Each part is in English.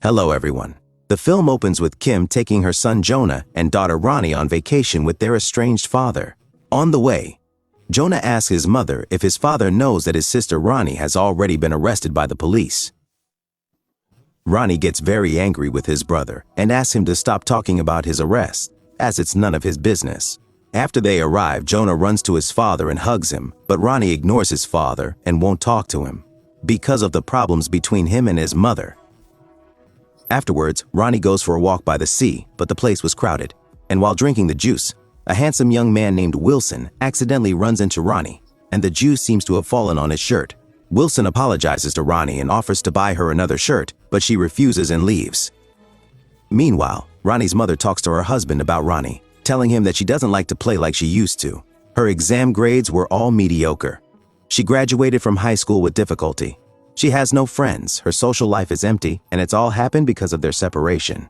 Hello everyone. The film opens with Kim taking her son Jonah and daughter Ronnie on vacation with their estranged father. On the way, Jonah asks his mother if his father knows that his sister Ronnie has already been arrested by the police. Ronnie gets very angry with his brother and asks him to stop talking about his arrest, as it's none of his business. After they arrive, Jonah runs to his father and hugs him, but Ronnie ignores his father and won't talk to him because of the problems between him and his mother. Afterwards, Ronnie goes for a walk by the sea, but the place was crowded, and while drinking the juice, a handsome young man named Wilson accidentally runs into Ronnie, and the juice seems to have fallen on his shirt. Wilson apologizes to Ronnie and offers to buy her another shirt, but she refuses and leaves. Meanwhile, Ronnie's mother talks to her husband about Ronnie, telling him that she doesn't like to play like she used to. Her exam grades were all mediocre. She graduated from high school with difficulty. She has no friends, her social life is empty, and it's all happened because of their separation.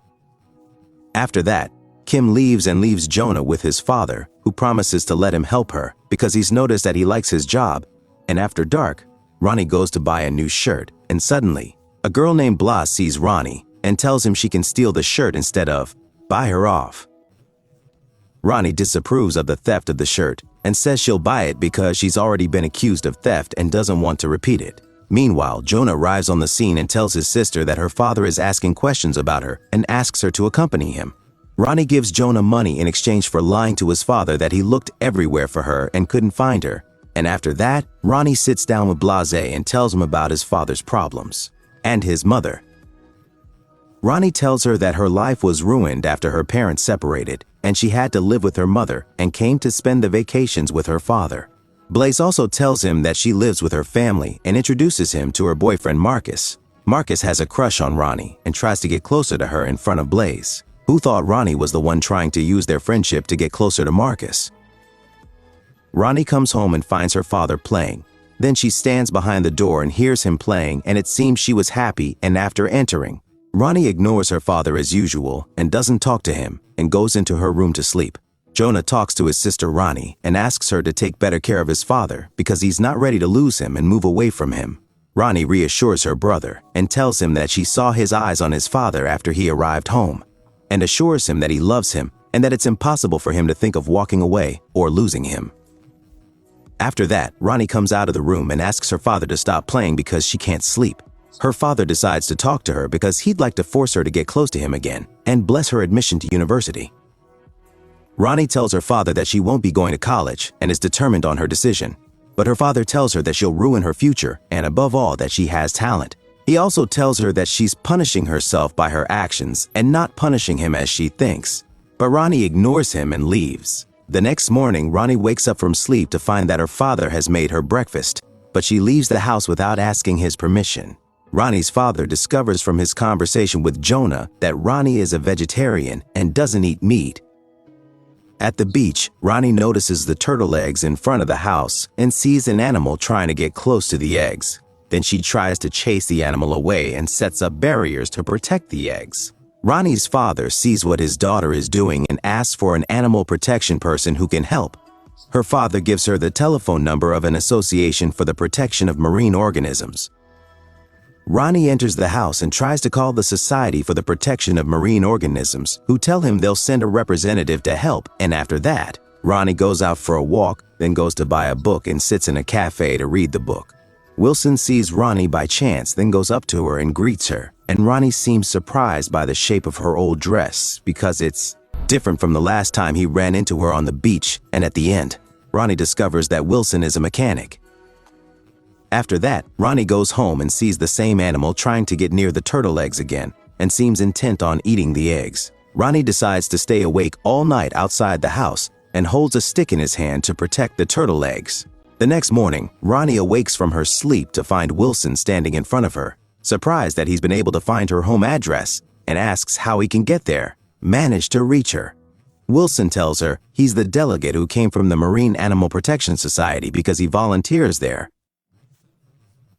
After that, Kim leaves and leaves Jonah with his father, who promises to let him help her because he's noticed that he likes his job. And after dark, Ronnie goes to buy a new shirt, and suddenly, a girl named Blas sees Ronnie and tells him she can steal the shirt instead of buy her off. Ronnie disapproves of the theft of the shirt and says she'll buy it because she's already been accused of theft and doesn't want to repeat it. Meanwhile, Jonah arrives on the scene and tells his sister that her father is asking questions about her and asks her to accompany him. Ronnie gives Jonah money in exchange for lying to his father that he looked everywhere for her and couldn't find her. And after that, Ronnie sits down with Blase and tells him about his father's problems and his mother. Ronnie tells her that her life was ruined after her parents separated and she had to live with her mother and came to spend the vacations with her father. Blaze also tells him that she lives with her family and introduces him to her boyfriend Marcus. Marcus has a crush on Ronnie and tries to get closer to her in front of Blaze, who thought Ronnie was the one trying to use their friendship to get closer to Marcus. Ronnie comes home and finds her father playing. Then she stands behind the door and hears him playing, and it seems she was happy, and after entering, Ronnie ignores her father as usual and doesn't talk to him and goes into her room to sleep. Jonah talks to his sister Ronnie and asks her to take better care of his father because he's not ready to lose him and move away from him. Ronnie reassures her brother and tells him that she saw his eyes on his father after he arrived home, and assures him that he loves him and that it's impossible for him to think of walking away or losing him. After that, Ronnie comes out of the room and asks her father to stop playing because she can't sleep. Her father decides to talk to her because he'd like to force her to get close to him again and bless her admission to university. Ronnie tells her father that she won't be going to college and is determined on her decision. But her father tells her that she'll ruin her future and above all that she has talent. He also tells her that she's punishing herself by her actions and not punishing him as she thinks. But Ronnie ignores him and leaves. The next morning, Ronnie wakes up from sleep to find that her father has made her breakfast, but she leaves the house without asking his permission. Ronnie's father discovers from his conversation with Jonah that Ronnie is a vegetarian and doesn't eat meat. At the beach, Ronnie notices the turtle eggs in front of the house and sees an animal trying to get close to the eggs. Then she tries to chase the animal away and sets up barriers to protect the eggs. Ronnie's father sees what his daughter is doing and asks for an animal protection person who can help. Her father gives her the telephone number of an association for the protection of marine organisms. Ronnie enters the house and tries to call the Society for the Protection of Marine Organisms, who tell him they'll send a representative to help, and after that, Ronnie goes out for a walk, then goes to buy a book and sits in a cafe to read the book. Wilson sees Ronnie by chance, then goes up to her and greets her, and Ronnie seems surprised by the shape of her old dress because it's different from the last time he ran into her on the beach, and at the end, Ronnie discovers that Wilson is a mechanic. After that, Ronnie goes home and sees the same animal trying to get near the turtle eggs again and seems intent on eating the eggs. Ronnie decides to stay awake all night outside the house and holds a stick in his hand to protect the turtle eggs. The next morning, Ronnie awakes from her sleep to find Wilson standing in front of her, surprised that he's been able to find her home address, and asks how he can get there, manage to reach her. Wilson tells her he's the delegate who came from the Marine Animal Protection Society because he volunteers there.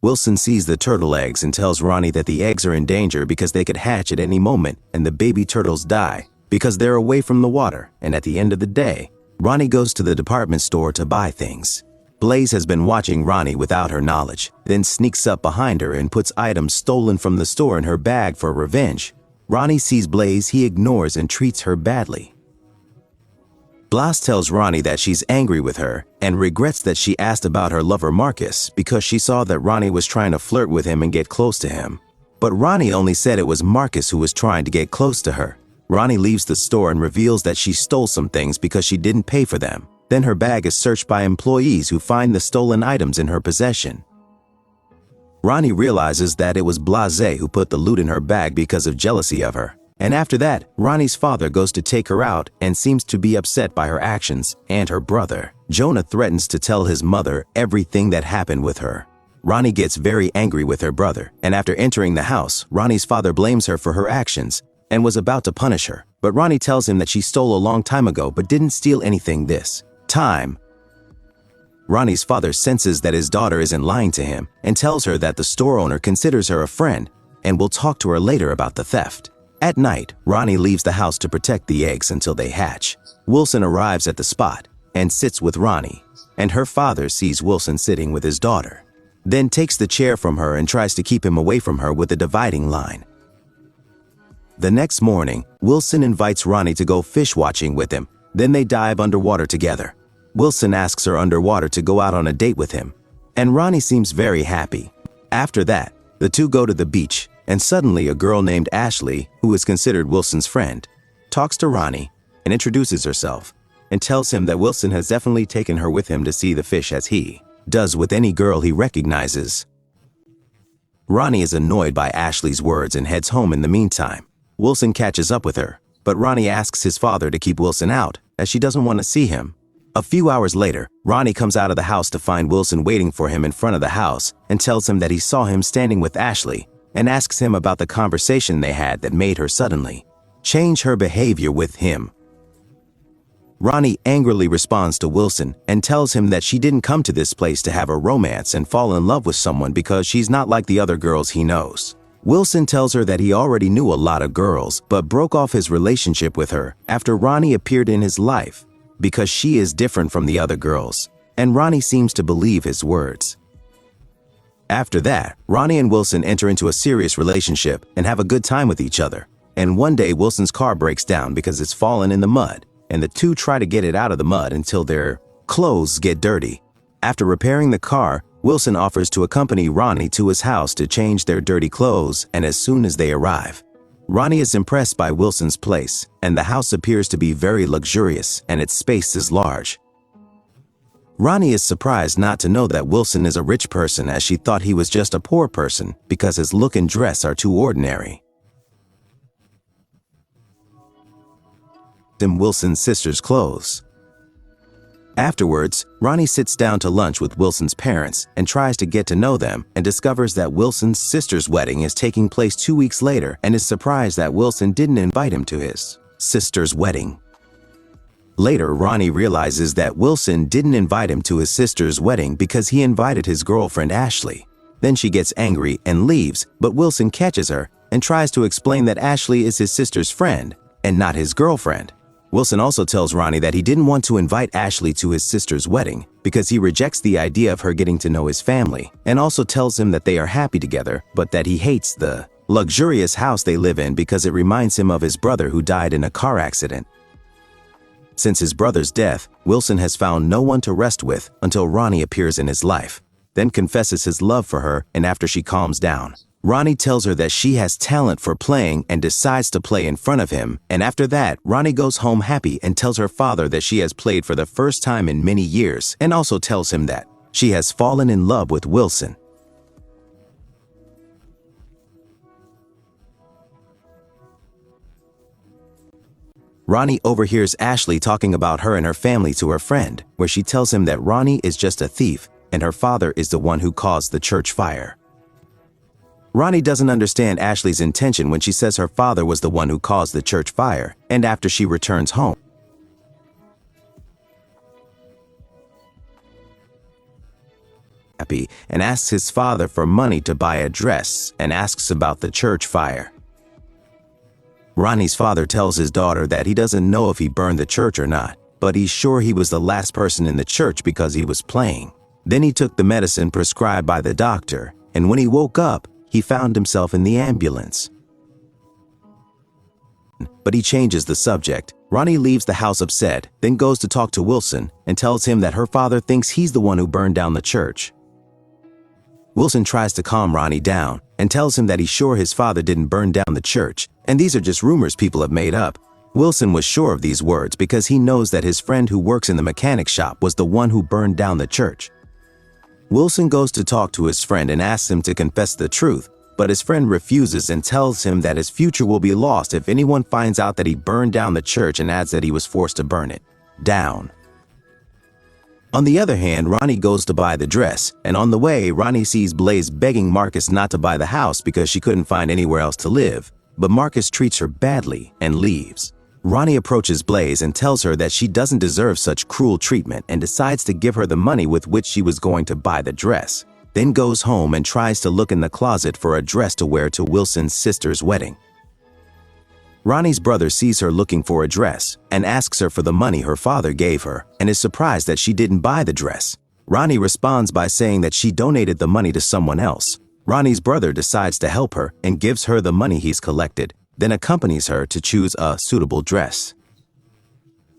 Wilson sees the turtle eggs and tells Ronnie that the eggs are in danger because they could hatch at any moment and the baby turtles die because they're away from the water, and at the end of the day, Ronnie goes to the department store to buy things. Blaze has been watching Ronnie without her knowledge, then sneaks up behind her and puts items stolen from the store in her bag for revenge. Ronnie sees Blaze he ignores and treats her badly. Blaze tells Ronnie that she's angry with her and regrets that she asked about her lover Marcus because she saw that Ronnie was trying to flirt with him and get close to him. But Ronnie only said it was Marcus who was trying to get close to her. Ronnie leaves the store and reveals that she stole some things because she didn't pay for them. Then her bag is searched by employees who find the stolen items in her possession. Ronnie realizes that it was Blaze who put the loot in her bag because of jealousy of her. And after that, Ronnie's father goes to take her out and seems to be upset by her actions, and her brother. Jonah threatens to tell his mother everything that happened with her. Ronnie gets very angry with her brother, and after entering the house, Ronnie's father blames her for her actions and was about to punish her. But Ronnie tells him that she stole a long time ago but didn't steal anything this time. Ronnie's father senses that his daughter isn't lying to him and tells her that the store owner considers her a friend and will talk to her later about the theft. At night, Ronnie leaves the house to protect the eggs until they hatch. Wilson arrives at the spot and sits with Ronnie, and her father sees Wilson sitting with his daughter, then takes the chair from her and tries to keep him away from her with a dividing line. The next morning, Wilson invites Ronnie to go fish watching with him. Then they dive underwater together. Wilson asks her underwater to go out on a date with him, and Ronnie seems very happy. After that, the two go to the beach, and suddenly a girl named Ashley, who is considered Wilson's friend, talks to Ronnie and introduces herself and tells him that Wilson has definitely taken her with him to see the fish as he does with any girl he recognizes. Ronnie is annoyed by Ashley's words and heads home in the meantime. Wilson catches up with her, but Ronnie asks his father to keep Wilson out as she doesn't want to see him. A few hours later, Ronnie comes out of the house to find Wilson waiting for him in front of the house and tells him that he saw him standing with Ashley and asks him about the conversation they had that made her suddenly change her behavior with him. Ronnie angrily responds to Wilson and tells him that she didn't come to this place to have a romance and fall in love with someone because she's not like the other girls he knows. Wilson tells her that he already knew a lot of girls but broke off his relationship with her after Ronnie appeared in his life because she is different from the other girls, and Ronnie seems to believe his words. After that, Ronnie and Wilson enter into a serious relationship and have a good time with each other. And one day Wilson's car breaks down because it's fallen in the mud, and the two try to get it out of the mud until their clothes get dirty. After repairing the car, Wilson offers to accompany Ronnie to his house to change their dirty clothes, and as soon as they arrive, Ronnie is impressed by Wilson's place, and the house appears to be very luxurious and its space is large. Ronnie is surprised not to know that Wilson is a rich person, as she thought he was just a poor person because his look and dress are too ordinary. In Wilson's sister's clothes. Afterwards, Ronnie sits down to lunch with Wilson's parents and tries to get to know them and discovers that Wilson's sister's wedding is taking place 2 weeks later and is surprised that Wilson didn't invite him to his sister's wedding. Later, Ronnie realizes that Wilson didn't invite him to his sister's wedding because he invited his girlfriend Ashley. Then she gets angry and leaves, but Wilson catches her and tries to explain that Ashley is his sister's friend and not his girlfriend. Wilson also tells Ronnie that he didn't want to invite Ashley to his sister's wedding because he rejects the idea of her getting to know his family, and also tells him that they are happy together, but that he hates the luxurious house they live in because it reminds him of his brother who died in a car accident. Since his brother's death, Wilson has found no one to rest with until Ronnie appears in his life, then confesses his love for her, and after she calms down, Ronnie tells her that she has talent for playing and decides to play in front of him, and after that, Ronnie goes home happy and tells her father that she has played for the first time in many years, and also tells him that she has fallen in love with Wilson. Ronnie overhears Ashley talking about her and her family to her friend, where she tells him that Ronnie is just a thief and her father is the one who caused the church fire. Ronnie doesn't understand Ashley's intention when she says her father was the one who caused the church fire, and after she returns home, happy and asks his father for money to buy a dress and asks about the church fire. Ronnie's father tells his daughter that he doesn't know if he burned the church or not, but he's sure he was the last person in the church because he was playing. Then he took the medicine prescribed by the doctor, and when he woke up, he found himself in the ambulance. But he changes the subject. Ronnie leaves the house upset, then goes to talk to Wilson and tells him that her father thinks he's the one who burned down the church. Wilson tries to calm Ronnie down and tells him that he's sure his father didn't burn down the church, and these are just rumors people have made up. Wilson was sure of these words because he knows that his friend who works in the mechanic shop was the one who burned down the church. Wilson goes to talk to his friend and asks him to confess the truth, but his friend refuses and tells him that his future will be lost if anyone finds out that he burned down the church, and adds that he was forced to burn it down. On the other hand, Ronnie goes to buy the dress, and on the way, Ronnie sees Blaze begging Marcus not to buy the house because she couldn't find anywhere else to live, but Marcus treats her badly and leaves. Ronnie approaches Blaze and tells her that she doesn't deserve such cruel treatment and decides to give her the money with which she was going to buy the dress, then goes home and tries to look in the closet for a dress to wear to Wilson's sister's wedding. Ronnie's brother sees her looking for a dress and asks her for the money her father gave her and is surprised that she didn't buy the dress. Ronnie responds by saying that she donated the money to someone else. Ronnie's brother decides to help her and gives her the money he's collected, then accompanies her to choose a suitable dress.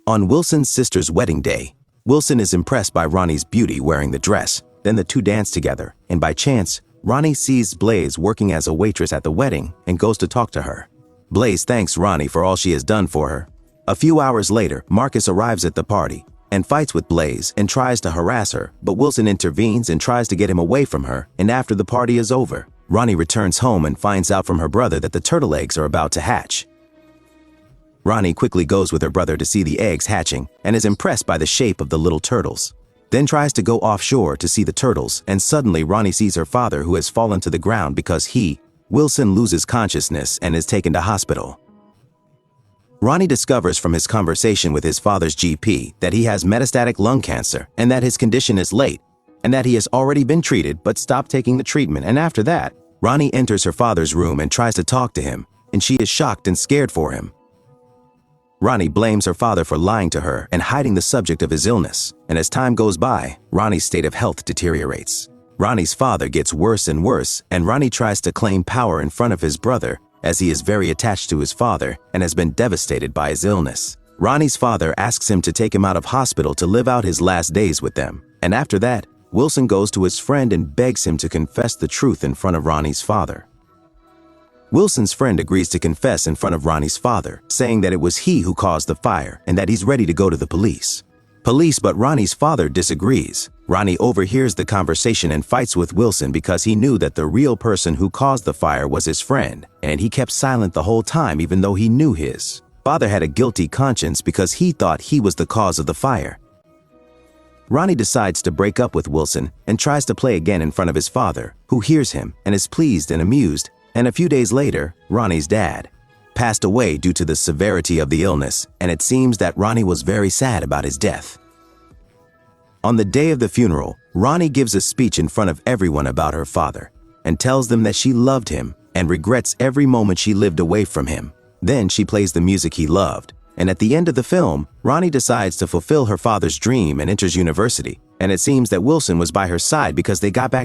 On Wilson's sister's wedding day, Wilson is impressed by Ronnie's beauty wearing the dress. Then the two dance together, and by chance, Ronnie sees Blaze working as a waitress at the wedding and goes to talk to her. Blaze thanks Ronnie for all she has done for her. A few hours later, Marcus arrives at the party and fights with Blaze and tries to harass her, but Wilson intervenes and tries to get him away from her, and after the party is over, Ronnie returns home and finds out from her brother that the turtle eggs are about to hatch. Ronnie quickly goes with her brother to see the eggs hatching and is impressed by the shape of the little turtles. Then tries to go offshore to see the turtles, and suddenly Ronnie sees her father, who has fallen to the ground because Wilson, loses consciousness and is taken to hospital. Ronnie discovers from his conversation with his father's GP that he has metastatic lung cancer and that his condition is late, and that he has already been treated but stopped taking the treatment, and after that, Ronnie enters her father's room and tries to talk to him, and she is shocked and scared for him. Ronnie blames her father for lying to her and hiding the subject of his illness, and as time goes by, Ronnie's state of health deteriorates. Ronnie's father gets worse and worse, and Ronnie tries to claim power in front of his brother, as he is very attached to his father and has been devastated by his illness. Ronnie's father asks him to take him out of hospital to live out his last days with them, and after that, Wilson goes to his friend and begs him to confess the truth in front of Ronnie's father. Wilson's friend agrees to confess in front of Ronnie's father, saying that it was he who caused the fire and that he's ready to go to the police. But Ronnie's father disagrees. Ronnie overhears the conversation and fights with Wilson because he knew that the real person who caused the fire was his friend, and he kept silent the whole time even though he knew his father had a guilty conscience because he thought he was the cause of the fire. Ronnie decides to break up with Wilson and tries to play again in front of his father, who hears him and is pleased and amused, and a few days later, Ronnie's dad passed away due to the severity of the illness, and it seems that Ronnie was very sad about his death. On the day of the funeral, Ronnie gives a speech in front of everyone about her father and tells them that she loved him and regrets every moment she lived away from him. Then she plays the music he loved, and at the end of the film, Ronnie decides to fulfill her father's dream and enters university, and it seems that Wilson was by her side because they got back